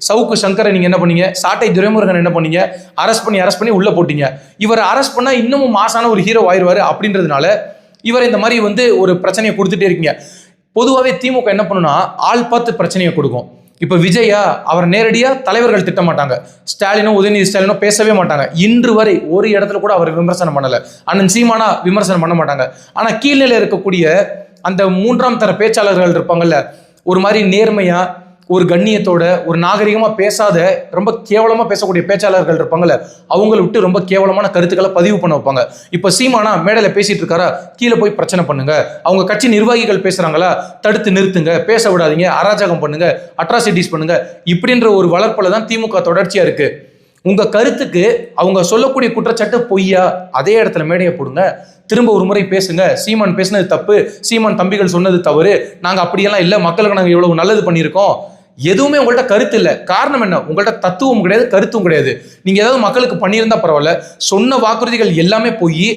சவுக்கு சங்கரை நீங்க என்ன பண்ணீங்க, சாட்டை துரைமுருகன் என்ன பண்ணீங்க, அரெஸ்ட் பண்ணி உள்ள போட்டீங்க. இவர் அரெஸ்ட் பண்ணா இன்னமும் மாசான ஒரு ஹீரோ ஆயிடுவாரு அப்படின்றதுனால இவரை இந்த மாதிரி ஒரு பிரச்சனையை கொடுத்துட்டே இருக்கீங்க. பொதுவாகவே திமுக என்ன பண்ணுனா ஆள் பார்த்து பிரச்சனையை கொடுக்கும். இப்ப விஜயா அவர் நேரடியா தலைவர்கள் திட்ட மாட்டாங்க, ஸ்டாலினோ உதயநிதி ஸ்டாலினோ பேசவே மாட்டாங்க. இன்று வரை ஒரு இடத்துல கூட அவர் விமர்சனம் பண்ணல. அண்ணன் சீமானா விமர்சனம் பண்ண மாட்டாங்க. ஆனா கீழ்நிலை இருக்கக்கூடிய அந்த மூன்றாம் தர பேச்சாளர்கள் இருப்பாங்கல்ல, ஒரு மாதிரி நேர்மையா ஒரு கண்ணியத்தோட ஒரு நாகரிகமா பேசாத ரொம்ப கேவலமா பேசக்கூடிய பேச்சாளர்கள் இருப்பாங்கல்ல, அவங்களை விட்டு ரொம்ப கேவலமான கருத்துக்களை பதிவு பண்ண வைப்பாங்க. இப்ப சீமானா மேடையில பேசிட்டு இருக்காரா, கீழே போய் பிரச்சனை பண்ணுங்க, அவங்க கட்சி நிர்வாகிகள் பேசுறாங்களா தடுத்து நிறுத்துங்க, பேச விடாதீங்க, அராஜகம் பண்ணுங்க, அட்ராசிட்டிஸ் பண்ணுங்க, இப்படின்ற ஒரு வளர்ப்புல தான் திமுக தொடர்ச்சியா இருக்கு. உங்க கருத்துக்கு அவங்க சொல்லக்கூடிய குற்றச்சாட்டு பொய்யா, அதே இடத்துல மேடையை போடுங்க, திரும்ப ஒரு முறை பேசுங்க. சீமான் பேசினது தப்பு, சீமான் தம்பிகள் சொன்னது தவறு, நாங்க அப்படியெல்லாம் இல்லை, மக்களுக்கு நாங்க எவ்வளவு நல்லது பண்ணியிருக்கோம். எதுவுமே உங்கள்ட்ட கருத்து இல்லை. காரணம் என்ன, உங்கள்ட்ட தத்துவம் கிடையாது, கருத்தும் கிடையாது. நீங்க ஏதாவது மக்களுக்கு பண்ணியிருந்தா பரவாயில்ல, சொன்ன வாக்குறுதிகள் எல்லாமே போய்